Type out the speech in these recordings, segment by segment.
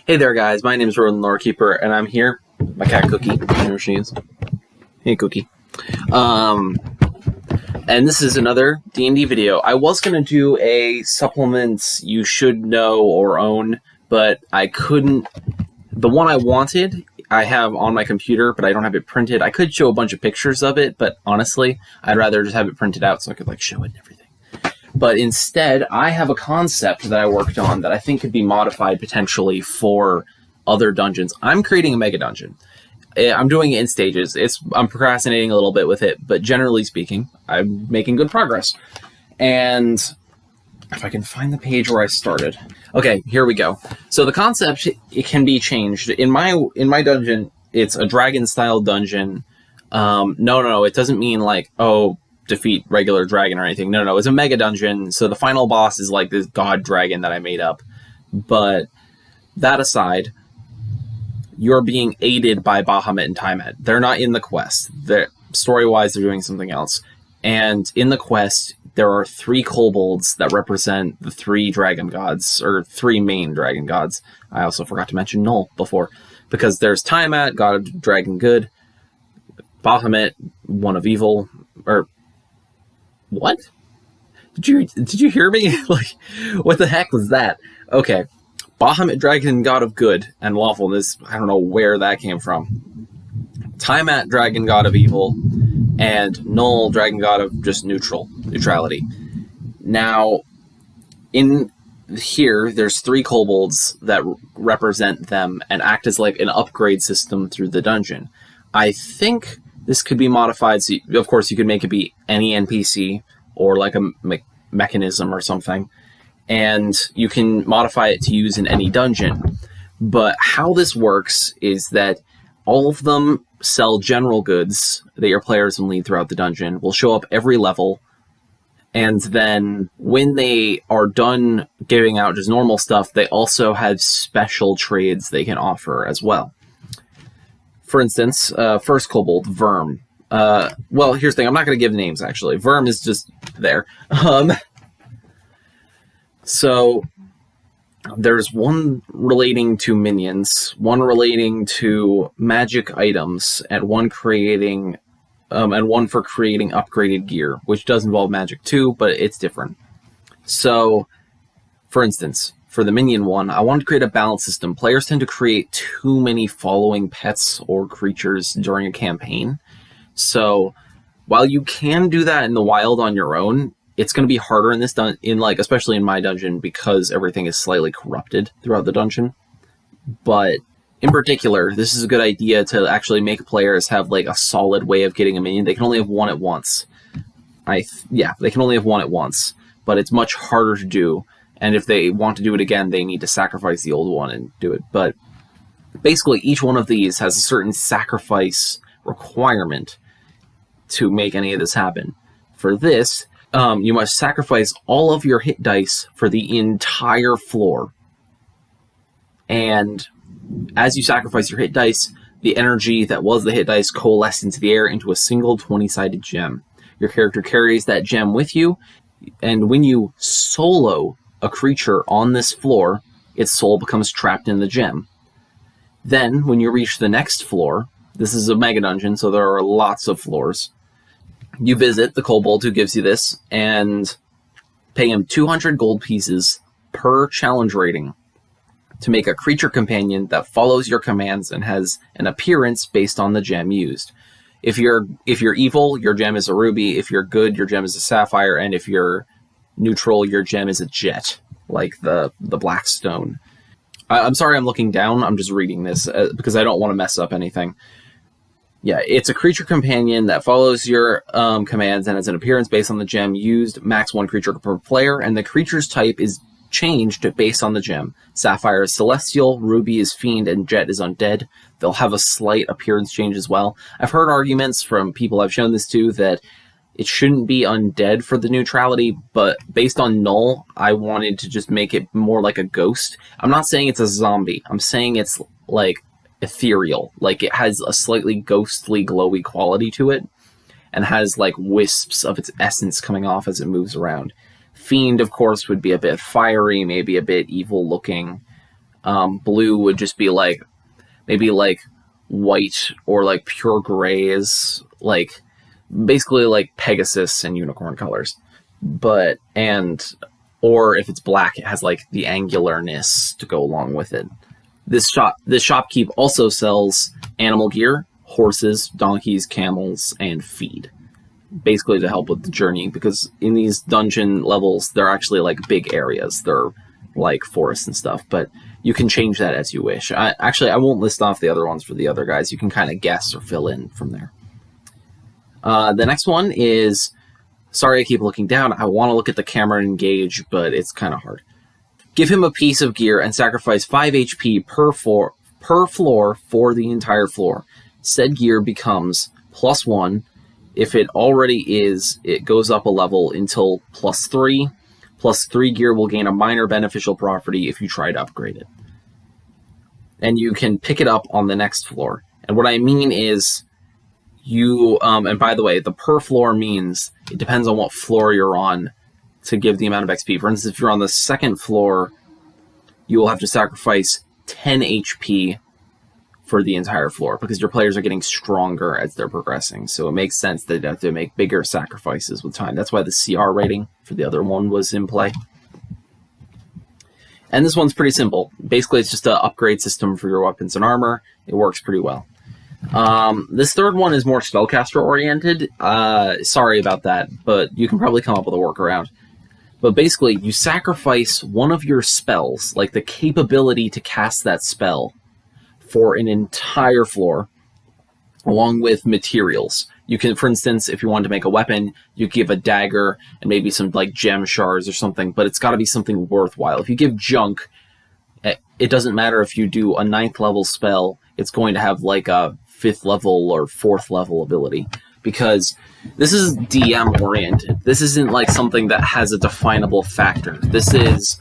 Hey there, guys. My name is Roland Lorekeeper, and I'm here. My cat Cookie. There she is. Hey, Cookie. And this is another D&D video. I was going to do a supplements you should know or own, but I couldn't. The one I wanted, I have on my computer, but I don't have it printed. I could show a bunch of pictures of it, but honestly, I'd rather just have it printed out so I could show it and everything. But instead, I have a concept that I worked on that I think could be modified potentially for other dungeons. I'm creating a Megadungeon. I'm doing it in stages. I'm procrastinating a little bit with it, but generally speaking, I'm making good progress. And if I can find the page where I started. Okay, here we go. So the concept, it can be changed. In my dungeon, it's a dragon-style dungeon. No, it doesn't mean defeat regular dragon or anything. No, it's a mega dungeon. So the final boss is like this god dragon that I made up. But that aside, you're being aided by Bahamut and Tiamat. They're not in the quest. Story-wise, they're doing something else. And in the quest, there are 3 kobolds that represent the 3 dragon gods, or 3 main dragon gods. I also forgot to mention Null before, because there's Tiamat, god of dragon good, Bahamut, one of evil, or what? Did you hear me? What the heck was that? Okay. Bahamut, dragon god of good and lawfulness. I don't know where that came from. Tiamat, dragon god of evil, and Null, dragon god of just neutrality. Now, in here, there's 3 kobolds that represent them and act as an upgrade system through the dungeon. I think this could be modified. So of course, you could make it be any NPC or a mechanism or something. And you can modify it to use in any dungeon. But how this works is that all of them sell general goods that your players can lead throughout the dungeon, will show up every level. And then when they are done giving out just normal stuff, they also have special trades they can offer as well. For instance, first kobold, Verm. Well, here's the thing. I'm not going to give names, actually. Verm is just there. So there's one relating to minions, one relating to magic items, and one for creating upgraded gear, which does involve magic too, but it's different. So, for instance, for the minion one, I wanted to create a balance system. Players tend to create too many following pets or creatures during a campaign. So, while you can do that in the wild on your own, it's going to be harder in this especially in my dungeon, because everything is slightly corrupted throughout the dungeon. But in particular, this is a good idea to actually make players have a solid way of getting a minion. They can only have one at once. They can only have one at once, but it's much harder to do. And if they want to do it again, they need to sacrifice the old one and do it. But basically, each one of these has a certain sacrifice requirement to make any of this happen. For this, you must sacrifice all of your hit dice for the entire floor. And as you sacrifice your hit dice, the energy that was the hit dice coalesces into the air into a single 20-sided gem. Your character carries that gem with you, and when you solo a creature on this floor, its soul becomes trapped in the gem. Then, when you reach the next floor, this is a mega dungeon, so there are lots of floors, you visit the kobold who gives you this, and pay him 200 gold pieces per challenge rating to make a creature companion that follows your commands and has an appearance based on the gem used. If you're evil, your gem is a ruby. If you're good, your gem is a sapphire. And if you're neutral, your gem is a jet, like the black stone. I'm sorry I'm looking down. I'm just reading this because I don't want to mess up anything. Yeah, it's a creature companion that follows your commands and has an appearance based on the gem used, max 1 creature per player, and the creature's type is changed based on the gem. Sapphire is celestial, ruby is fiend, and jet is undead. They'll have a slight appearance change as well. I've heard arguments from people I've shown this to that it shouldn't be undead for the neutrality, but based on Null, I wanted to just make it more like a ghost. I'm not saying it's a zombie. I'm saying it's ethereal. It has a slightly ghostly, glowy quality to it, and has wisps of its essence coming off as it moves around. Fiend, of course, would be a bit fiery, maybe a bit evil looking. Blue would just be like maybe like white or like pure grays, like basically like Pegasus and unicorn colors. But or if it's black, it has like the angularness to go along with it. This shopkeep also sells animal gear, horses, donkeys, camels, and feed, basically to help with the journey, because in these dungeon levels they're actually like big areas. They're like forests and stuff, but you can change that as you wish. I won't list off the other ones for the other guys. You can kind of guess or fill in from there. The next one is, sorry I keep looking down, I want to look at the camera and engage, but it's kind of hard. Give him a piece of gear and sacrifice 5 HP per floor for the entire floor. Said gear becomes +1. If it already is, it goes up a level until +3. +3 gear will gain a minor beneficial property if you try to upgrade it. And you can pick it up on the next floor. And what I mean is, you, and by the way, the per floor means it depends on what floor you're on to give the amount of XP. For instance, if you're on the second floor, you will have to sacrifice 10 HP for the entire floor, because your players are getting stronger as they're progressing. So it makes sense that they have to make bigger sacrifices with time. That's why the CR rating for the other one was in play. And this one's pretty simple. Basically, it's just an upgrade system for your weapons and armor. It works pretty well. This third one is more spellcaster oriented. Sorry about that, but you can probably come up with a workaround. But basically, you sacrifice one of your spells, like the capability to cast that spell, for an entire floor, along with materials. You can, for instance, if you wanted to make a weapon, you give a dagger and maybe some like gem shards or something, but it's got to be something worthwhile. If you give junk, it doesn't matter if you do a 9th level spell, it's going to have like a 5th level or 4th level ability, because this is DM oriented. This isn't like something that has a definable factor. This is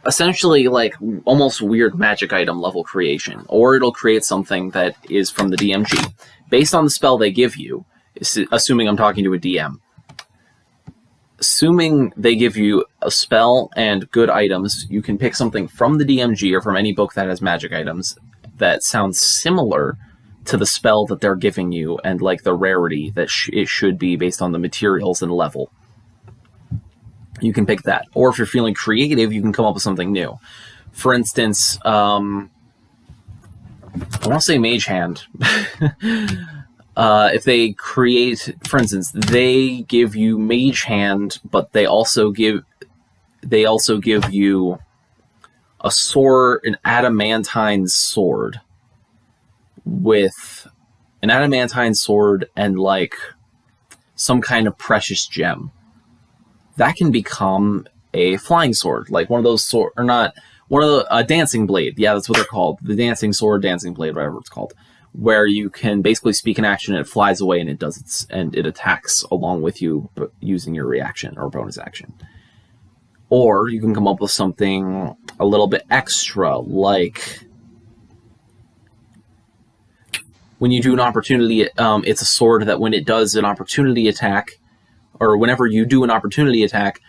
essentially like almost weird magic item level creation, or it'll create something that is from the DMG based on the spell they give you, assuming I'm talking to a DM. Assuming they give you a spell and good items, you can pick something from the DMG or from any book that has magic items that sounds similar to the spell that they're giving you, and like the rarity that it should be based on the materials and level. You can pick that. Or if you're feeling creative, you can come up with something new. For instance, I want to say Mage Hand. If they create, for instance, they give you Mage Hand, but they also give you a sword, an adamantine sword, with an adamantine sword and like some kind of precious gem. That can become a flying sword, like one of those sword, or not, one of the, a dancing blade. Yeah, that's what they're called. The dancing sword, dancing blade, whatever it's called, where you can basically speak an action and it flies away and it does its, and it attacks along with you, but using your reaction or bonus action. Or you can come up with something a little bit extra, like when you do an opportunity, it's a sword that when it does an opportunity attack, or whenever you do an opportunity attack,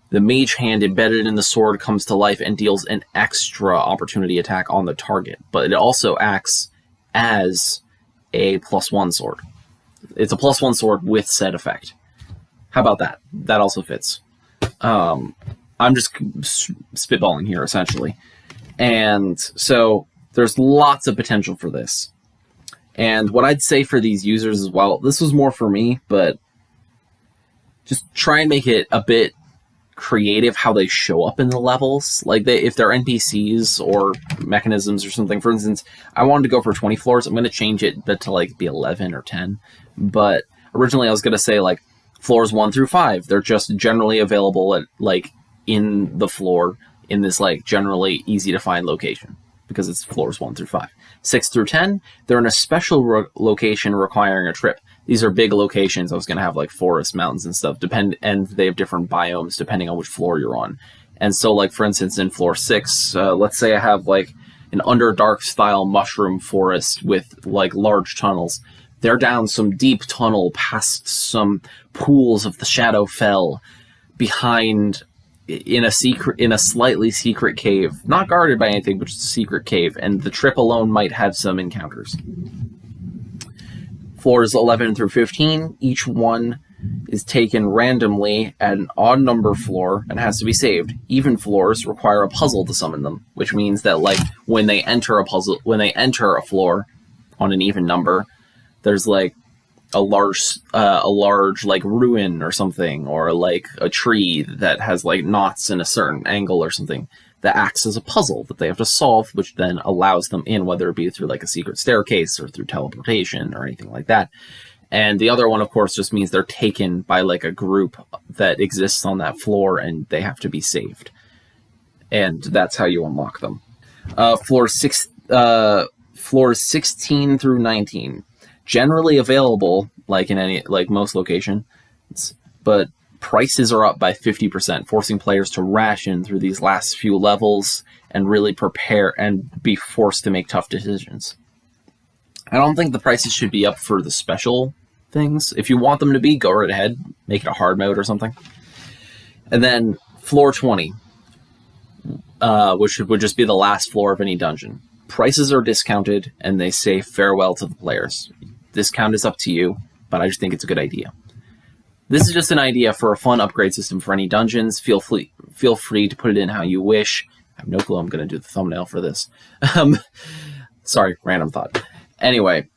the mage hand embedded in the sword comes to life and deals an extra opportunity attack on the target. But it also acts as a +1 sword. It's a +1 sword with said effect. How about that? That also fits. I'm just spitballing here, essentially. And so there's lots of potential for this. And what I'd say for these users as well, this was more for me, but just try and make it a bit creative how they show up in the levels. Like if they're NPCs or mechanisms or something. For instance, I wanted to go for 20 floors. I'm going to change it to like be 11 or 10. But originally I was going to say like floors 1 through 5. They're just generally available at like in the floor in this like generally easy to find location, because it's floors 1 through 5. 6 through 10, they're in a special location requiring a trip. These are big locations. I was going to have like forests, mountains, and stuff. And they have different biomes depending on which floor you're on. And so, like for instance, in floor 6, let's say I have like an Underdark style mushroom forest with like large tunnels. They're down some deep tunnel past some pools of the Shadowfell, behind in a slightly secret cave, not guarded by anything, but just a secret cave, and the trip alone might have some encounters. Floors 11 through 15, each one is taken randomly at an odd number floor and has to be saved. Even floors require a puzzle to summon them, which means that like when they enter a floor on an even number, there's like a large like ruin or something, or like a tree that has like knots in a certain angle or something that acts as a puzzle that they have to solve, which then allows them in, whether it be through like a secret staircase or through teleportation or anything like that. And the other one, of course, just means they're taken by like a group that exists on that floor and they have to be saved. And that's how you unlock them. Floors 16 through 19. Generally available, like in most locations, but prices are up by 50%, forcing players to ration through these last few levels and really prepare and be forced to make tough decisions. I don't think the prices should be up for the special things. If you want them to be, go right ahead, make it a hard mode or something. And then floor 20, which would just be the last floor of any dungeon. Prices are discounted, and they say farewell to the players. Discount is up to you, but I just think it's a good idea. This is just an idea for a fun upgrade system for any dungeons. Feel free to put it in how you wish. I have no clue I'm going to do the thumbnail for this. Sorry, random thought. Anyway,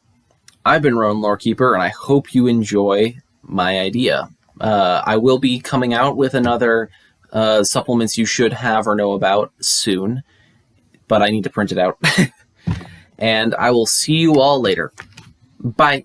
I've been Rowan Lorekeeper, and I hope you enjoy my idea. I will be coming out with another supplements you should have or know about soon, but I need to print it out. And I will see you all later. Bye.